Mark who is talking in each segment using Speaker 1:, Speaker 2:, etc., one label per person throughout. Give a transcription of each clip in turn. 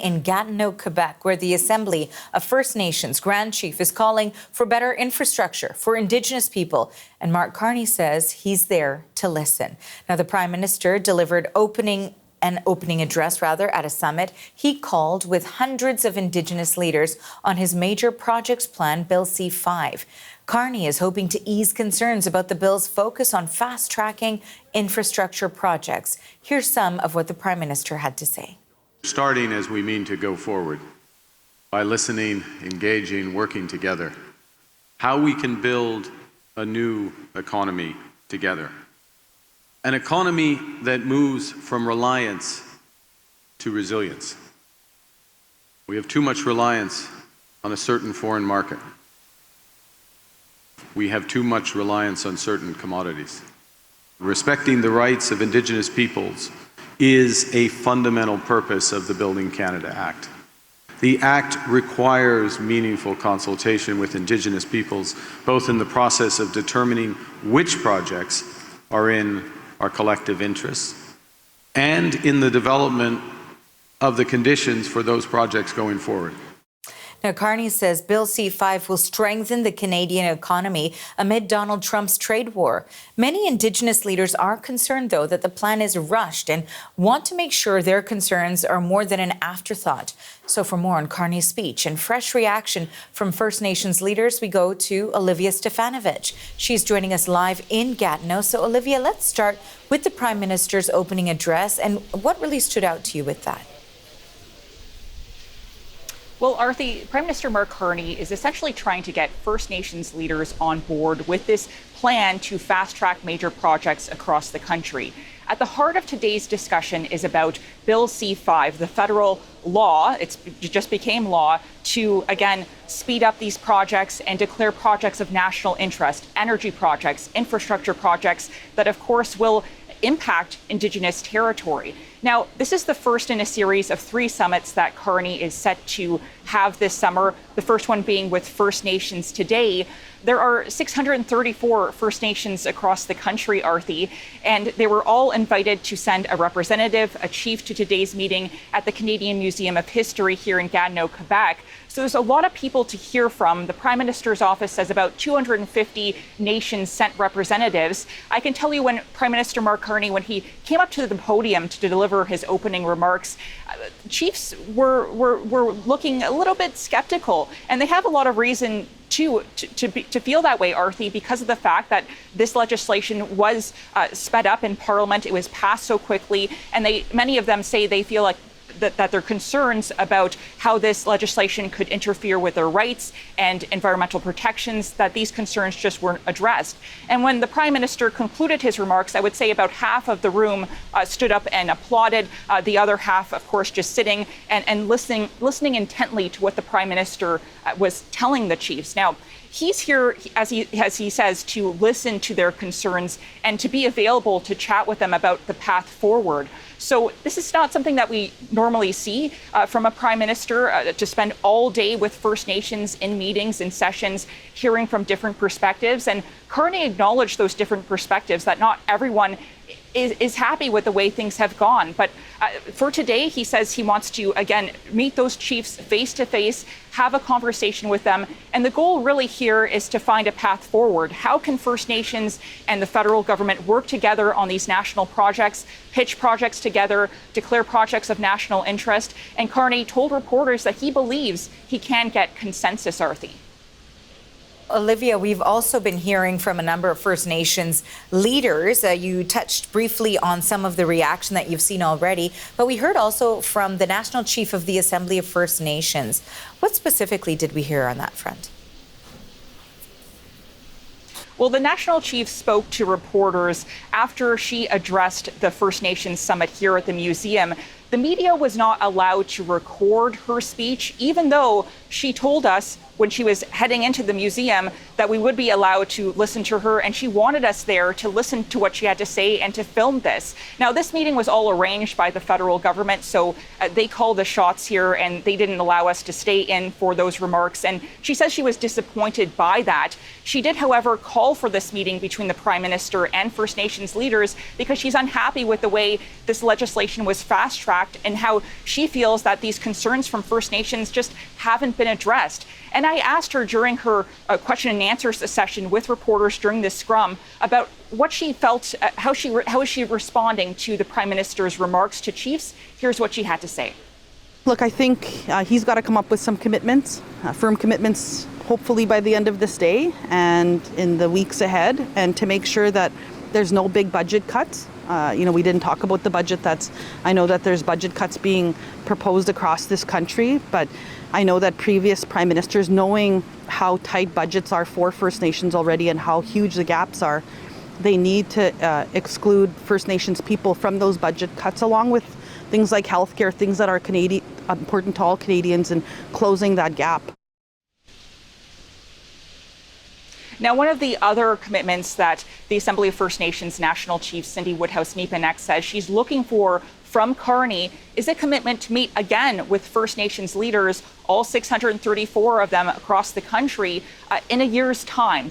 Speaker 1: In Gatineau, Quebec, where the Assembly of First Nations Grand Chief is calling for better infrastructure for Indigenous people. And Mark Carney says he's there to listen. Now, the Prime Minister delivered an opening address at a summit he called with hundreds of Indigenous leaders on his major projects plan, Bill C-5. Carney is hoping to ease concerns about the bill's focus on fast-tracking infrastructure projects. Here's some of what the Prime Minister had to say.
Speaker 2: Starting as we mean to go forward, by listening, engaging, working together, how we can build a new economy together. An economy that moves from reliance to resilience. We have too much reliance on a certain foreign market. We have too much reliance on certain commodities. Respecting the rights of Indigenous peoples is a fundamental purpose of the Building Canada Act. The Act requires meaningful consultation with Indigenous peoples, both in the process of determining which projects are in our collective interests and in the development of the conditions for those projects going forward.
Speaker 1: Now, Carney says Bill C-5 will strengthen the Canadian economy amid Donald Trump's trade war. Many Indigenous leaders are concerned, though, that the plan is rushed and want to make sure their concerns are more than an afterthought. So for more on Carney's speech and fresh reaction from First Nations leaders, we go to Olivia Stefanovic. She's joining us live in Gatineau. So, Olivia, let's start with the Prime Minister's opening address. And what really stood out to you with that?
Speaker 3: Well, Arthi, Prime Minister Mark Carney is essentially trying to get First Nations leaders on board with this plan to fast-track major projects across the country. At the heart of today's discussion is about Bill C-5, the federal law, it just became law, to, again, speed up these projects and declare projects of national interest, energy projects, infrastructure projects that, of course, will impact Indigenous territory. Now, this is the first in a series of 3 summits that Carney is set to have this summer, the first one being with First Nations today. There are 634 First Nations across the country, Arthi, and they were all invited to send a representative, a chief, to today's meeting at the Canadian Museum of History here in Gatineau, Quebec. So there's a lot of people to hear from. The Prime Minister's office says about 250 nations sent representatives. I can tell you when Prime Minister Mark Carney, when he came up to the podium to deliver his opening remarks, chiefs were looking a little bit skeptical, and they have a lot of reason to feel that way, Arthi, because of the fact that this legislation was sped up in Parliament. It was passed so quickly, and many of them say they feel like that their concerns about how this legislation could interfere with their rights and environmental protections, that these concerns just weren't addressed. And when the Prime Minister concluded his remarks, I would say about half of the room stood up and applauded. The other half, of course, just sitting and listening intently to what the Prime Minister was telling the chiefs. Now, he's here, as he says, to listen to their concerns and to be available to chat with them about the path forward. So this is not something that we normally see from a Prime Minister, to spend all day with First Nations in meetings and sessions, hearing from different perspectives. And Carney acknowledged those different perspectives, that not everyone is happy with the way things have gone. But for today, he says he wants to, again, meet those chiefs face to face, have a conversation with them. And the goal really here is to find a path forward. How can First Nations and the federal government work together on these national projects, pitch projects together, declare projects of national interest? And Carney told reporters that he believes he can get consensus, Arthi.
Speaker 1: Olivia, we've also been hearing from a number of First Nations leaders. You touched briefly on some of the reaction that you've seen already, but we heard also from the National Chief of the Assembly of First Nations. What specifically did we hear on that front?
Speaker 3: Well, the National Chief spoke to reporters after she addressed the First Nations Summit here at the museum. The media was not allowed to record her speech, even though she told us when she was heading into the museum that we would be allowed to listen to her, and she wanted us there to listen to what she had to say and to film this. Now, this meeting was all arranged by the federal government, so they called the shots here and they didn't allow us to stay in for those remarks. And she says she was disappointed by that. She did, however, call for this meeting between the Prime Minister and First Nations leaders because she's unhappy with the way this legislation was fast-tracked and how she feels that these concerns from First Nations just haven't been addressed. And I asked her during her question and answer session with reporters during this scrum about what she felt, how is she responding to the Prime Minister's remarks to chiefs. Here's what she had to say.
Speaker 4: Look, I think he's got to come up with some commitments, firm commitments, hopefully by the end of this day and in the weeks ahead, and to make sure that there's no big budget cuts. We didn't talk about the budget. I know that there's budget cuts being proposed across this country, but I know that previous prime ministers, knowing how tight budgets are for First Nations already and how huge the gaps are, they need to exclude First Nations people from those budget cuts, along with things like healthcare, things that are important to all Canadians, and closing that gap.
Speaker 3: Now, one of the other commitments that the Assembly of First Nations National Chief Cindy Woodhouse Nepinak says she's looking for from Carney is a commitment to meet again with First Nations leaders, all 634 of them across the country, in a year's time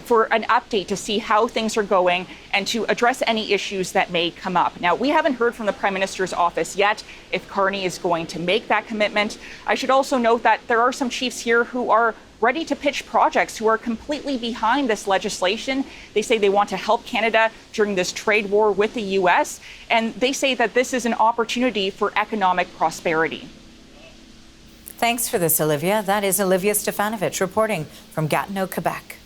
Speaker 3: for an update to see how things are going and to address any issues that may come up. Now, we haven't heard from the Prime Minister's office yet if Carney is going to make that commitment. I should also note that there are some chiefs here who are ready to pitch projects, who are completely behind this legislation. They say they want to help Canada during this trade war with the U.S., and they say that this is an opportunity for economic prosperity.
Speaker 1: Thanks for this, Olivia. That is Olivia Stefanovic reporting from Gatineau, Quebec.